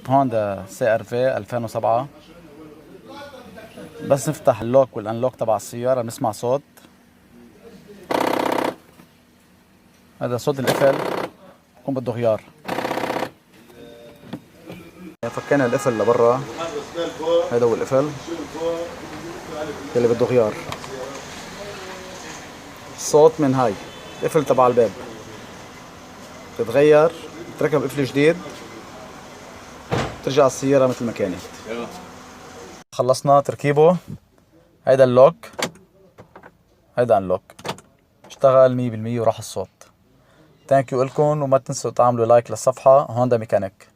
هوندا سي ار في 2007. بس نفتح اللوك والانلوك تبع السيارة بنسمع صوت. هذا صوت القفل، بكون بده غيار. فكينا القفل لبرا، هذا هو القفل اللي بده غيار. الصوت من هاي القفل تبع الباب بتتغير، بتركب قفل جديد، ترجع السيارة مثل ما كانت. خلصنا تركيبه. هيدا اللوك، هيدا انلوك، اشتغل 100% وراح الصوت. ثانك يو لكم، وما تنسوا تعملوا لايك للصفحة هوندا ميكانيك.